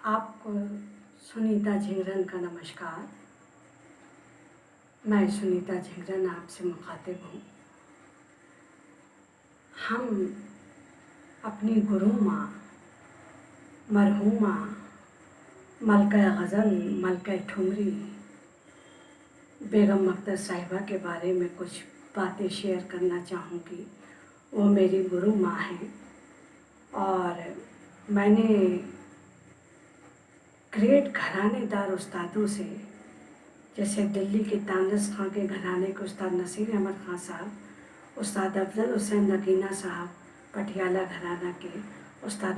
आपको सुनीता झिंगरन का नमस्कार। मैं सुनीता झिंगरन आपसे मुखातिब हूँ। हम अपनी गुरु माँ मरहूमा मलका ग़ज़ल मलका ठुमरी बेगम अख्तर साहिबा के बारे में कुछ बातें शेयर करना चाहूँगी। वो मेरी गुरु माँ हैं और मैंने ग्रेट घरानेदार उस्तादों से, जैसे दिल्ली के तानस खां के घराने के उस्ताद नसीर अहमद खां साहब, उस्ताद अफजल हुसैन नगीना साहब पटियाला घराना के, उस्ताद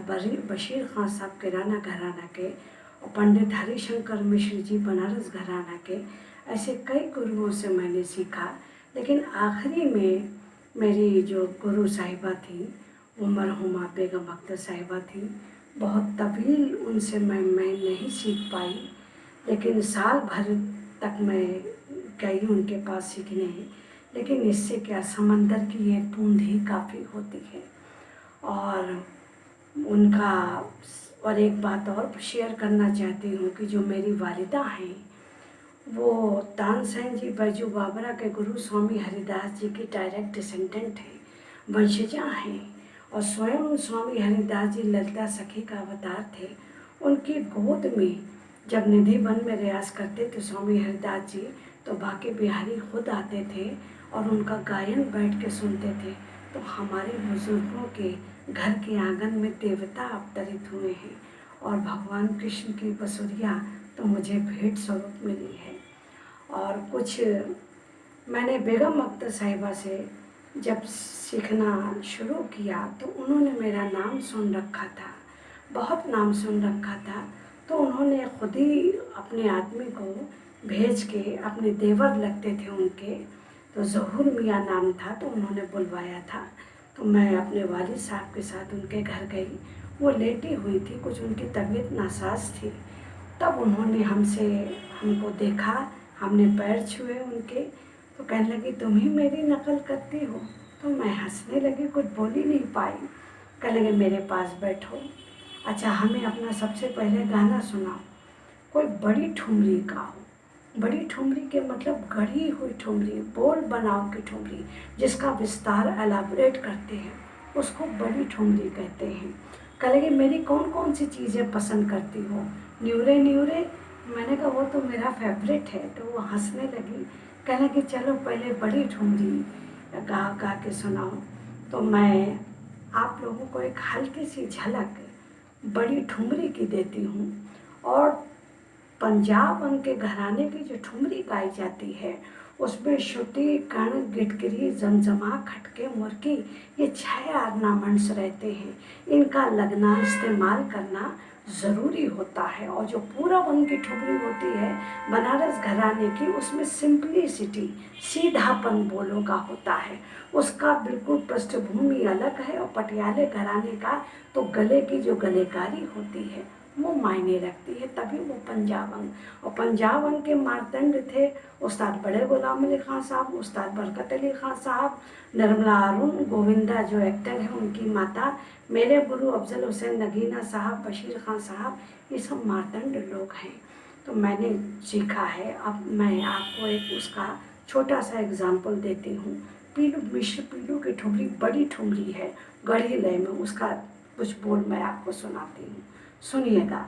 बशीर खां साहब किराना घराना के और पंडित हरिशंकर मिश्र जी बनारस घराना के, ऐसे कई गुरुओं से मैंने सीखा। लेकिन आखिरी में मेरी जो गुरु साहिबा थी वो मरहूमा बेगम अख्तर साहिबा थी। बहुत तवील उनसे मैं नहीं सीख पाई, लेकिन साल भर तक मैं गई उनके पास सीखने। लेकिन इससे क्या, समंदर की एक बूंद ही काफ़ी होती है। और उनका और एक बात और शेयर करना चाहती हूँ कि जो मेरी वालिदा हैं वो तानसेन जी बैजू बाबरा के गुरु स्वामी हरिदास जी की डायरेक्ट डिसेंडेंट हैं, वंशजा हैं। और स्वयं स्वामी हरिदास जी ललिता सखी का अवतार थे। उनकी गोद में जब निधि वन में रियाज करते थे स्वामी हरिदास जी, तो बाके बिहारी खुद आते थे और उनका गायन बैठ के सुनते थे। तो हमारे बुजुर्गों के घर के आंगन में देवता अवतरित हुए हैं और भगवान कृष्ण की बसुरिया तो मुझे भेंट स्वरूप मिली है। और कुछ मैंने बेगम अख्तर साहिबा से जब सीखना शुरू किया तो उन्होंने मेरा नाम सुन रखा था, बहुत नाम सुन रखा था। तो उन्होंने खुद ही अपने आदमी को भेज के, अपने देवर लगते थे उनके, तो ज़हूर मियाँ नाम था, तो उन्होंने बुलवाया था। तो मैं अपने वालिद साहब के साथ उनके घर गई। वो लेटी हुई थी, कुछ उनकी तबीयत नासाज थी। तब उन्होंने हमको देखा, हमने पैर छुए उनके, तो कहने लगी तुम ही मेरी नकल करती हो। तो मैं हंसने लगी, कुछ बोल ही नहीं पाई। कहने लगे मेरे पास बैठो, अच्छा हमें अपना सबसे पहले गाना सुनाओ, कोई बड़ी ठुमरी गाओ। बड़ी ठुमरी के मतलब गढ़ी हुई ठुमरी, बोल बनाओ की ठुमरी, जिसका विस्तार एलाबोरेट करते हैं, उसको बड़ी ठुमरी कहते हैं। कह लगे मेरी कौन कौन सी चीज़ें पसंद करती हो। न्यूरे न्यूरे, मैंने कहा वो तो मेरा फेवरेट है। तो वो हंसने लगी, कहने लगी चलो पहले बड़ी ठुमरी गा के सुनाओ। तो मैं आप लोगों को एक हल्की सी झलक बड़ी ठुमरी की देती हूँ। और पंजाब उनके घराने की जो ठुमरी गाई जाती है उसमें श्रुति कण गिटगिरी जमजमा खटके मुर्की, ये 6 ऑर्नामेंट्स रहते हैं। इनका लगना इस्तेमाल करना ज़रूरी होता है। और जो पूरब उनकी ठुमरी होती है बनारस घराने की, उसमें सिंपलिसिटी, सीधापन बोलों का होता है, उसका बिल्कुल पृष्ठभूमि अलग है। और पटियाले घराने का तो गले की जो गलेकारी होती है वो मायने रखती है, तभी वो पंजाबन। और पंजाबन के मार्तंड थे उस्ताद बड़े गुलाम अली खां साहब, उस्ताद बरकत अली खां साहब, निर्मला अरुण, गोविंदा जो एक्टर है उनकी माता, मेरे गुरु अफजल हुसैन नगीना साहब, बशीर खां साहब, ये सब मार्तंड लोग हैं। तो मैंने सीखा है। अब मैं आपको एक उसका छोटा सा एग्जाम्पल देती हूँ। पीलू मिश्र पीलू की ठुमरी बड़ी ठुमरी है, गढ़ी लय में, उसका कुछ बोल मैं आपको सुनाती हूँ, सुनिएगा।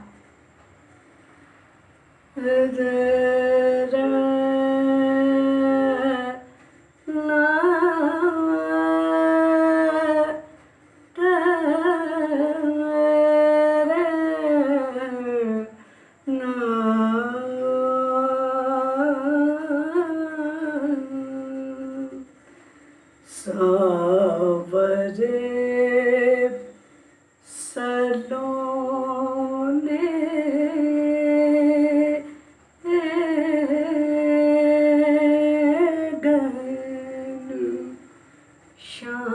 सावरे सलोने गन श्याम,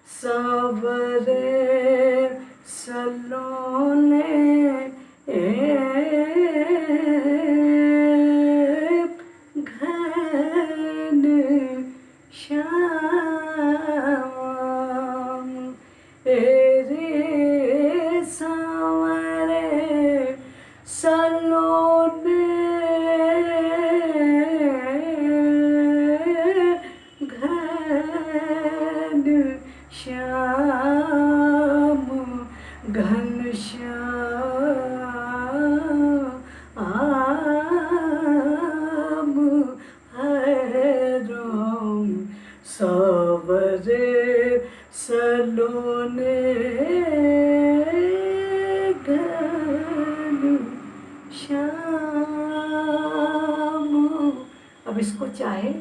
सावरे सलोने घन श्याम, सावरे सलोने घन श्याम। अब इसको चाहे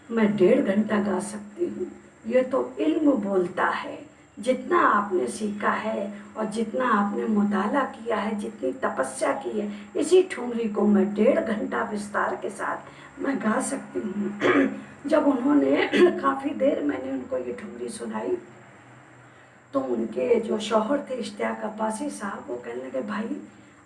मैं 1.5 घंटा गा सकती हूँ। ये तो इल्म बोलता है। जितना आपने सीखा है और जितना आपने मुताला किया है, जितनी तपस्या की है, इसी ठुमरी को मैं 1.5 घंटा विस्तार के साथ मैं गा सकती हूँ। जब उन्होंने काफ़ी देर मैंने उनको ये ठुमरी सुनाई तो उनके जो शौहर थे इश्तियाक अब्बासी साहब, वो कहने लगे भाई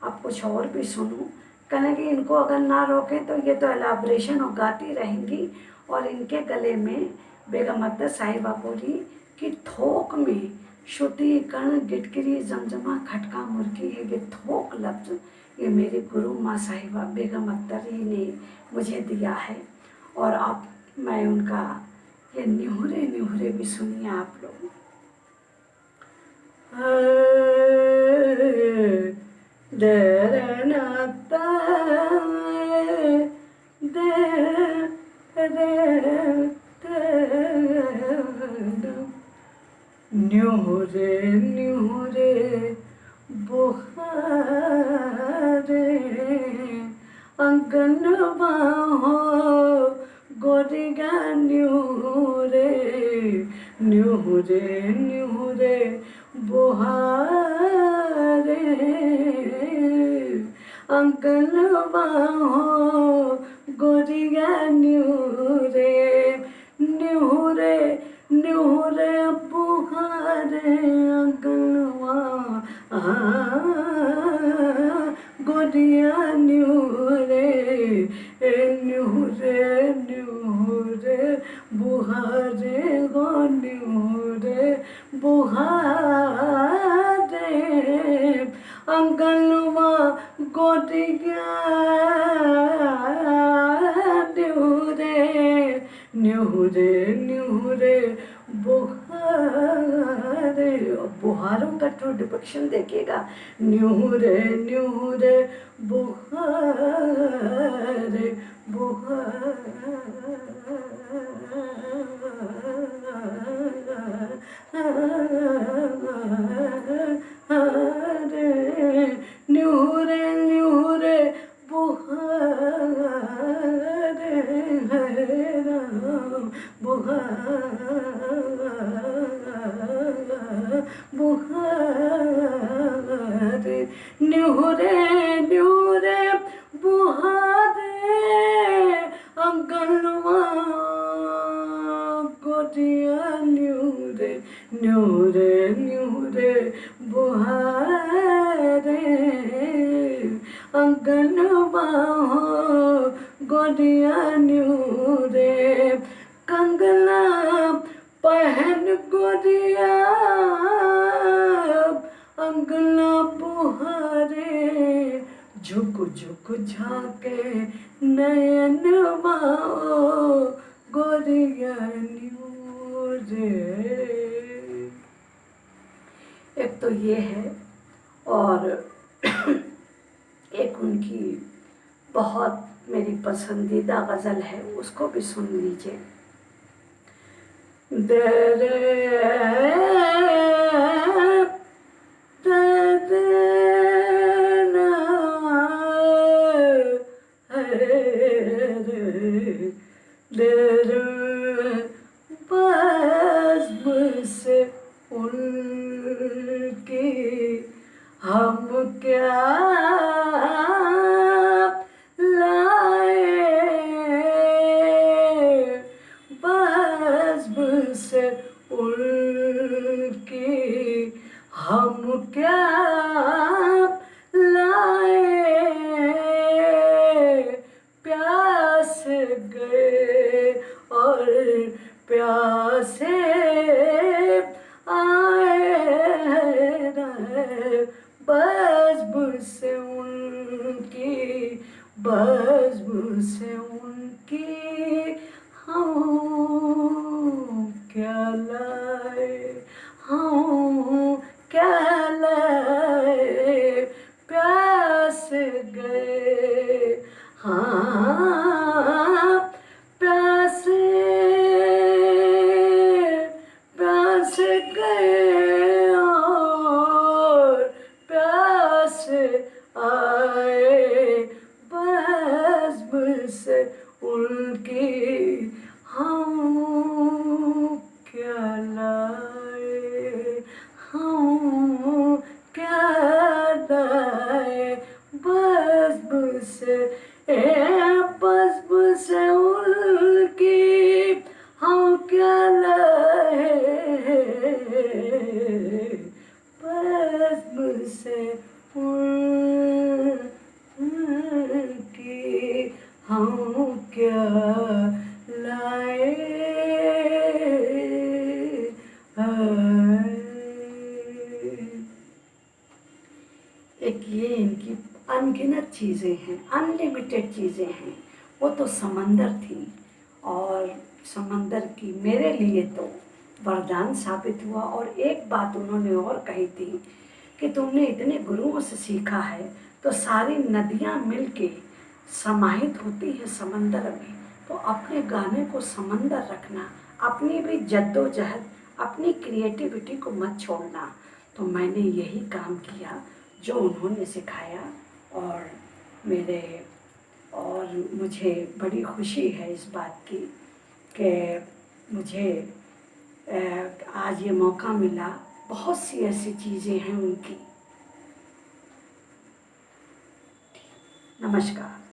आप कुछ और भी सुनो। कहने लगे इनको अगर ना रोकें तो ये तो एलाब्रेशन और गाती रहेंगी। और इनके गले में बेगम अख्तर साहिबा बोली कि थोक में श्रुति कर्ण गिटकिरी जमजमा खटका मुर्गी है। ये थोक लफ्ज़ ये मेरी गुरु माँ साहिबा बेगम अख्तर ही ने मुझे दिया है। और अब मैं उनका ये निहुरे निहुरे भी सुनिए आप लोग। न्यूरे न्यूरे बुहारे अंगनवा हो गोरिया न्यूरे न्यूरे न्यूरे बुहारे अंगनवा हो गोरिया न्यूरे न्यूरे न्यूरे बुहारे अंगनवा गोरिया न्यूरे न्यूरे न्यूरे बुहारे गो न्यूरे बुहारे अंगनवा गोरिया न्यूरे न्यूरे न्यूरे बुहारे। बुहारों का ट्रू डिपिक्शन देखिएगा। न्यूरे न्यूरे बुहारे बुहारे न्यूरे न्यूरे बुहारे बुहारे न्यूरे न्यूरे बुहारे अंगनवा गोरिया न्यूरे न्यूरे न्यूरे बुहारे अंगनवा गोरिया न्यूरे कंगना पहन गोरिया अंगना बुहारे झुक झुक झाके नयनवा गोरिया न्यूरे। एक तो ये है और एक उनकी बहुत मेरी पसंदीदा गज़ल है, उसको भी सुन लीजिए। से उनकी हम क्या से उनकी हम क्या लाए प्यास गए और प्यासे आए बज़्ब से उनकी बज़्ब से उनकी हम क्या लाए हम क्या लाए प्यास गए हाँ प्यासे गए और प्यास आए, बज़्म से उनकी हम क्या लाए, हम क्या लाए, बज़्म से बज़्म से उनकी हम क्या लाए, बज़्म से उनकी हम क्या लाए। एक ये इनकी अनगिनत चीज़ें हैं, अनलिमिटेड चीज़ें हैं। वो तो समंदर थी, और समंदर की मेरे लिए तो वरदान साबित हुआ। और एक बात उन्होंने और कही थी कि तुमने इतने गुरुओं से सीखा है, तो सारी नदियाँ मिलके समाहित होती है समंदर में, तो अपने गाने को समंदर रखना, अपनी भी जद्दोजहद, अपनी क्रिएटिविटी को मत छोड़ना। तो मैंने यही काम किया जो उन्होंने सिखाया, और मुझे बड़ी खुशी है इस बात की कि मुझे आज ये मौका मिला। बहुत सी ऐसी चीज़ें हैं उनकी। नमस्कार।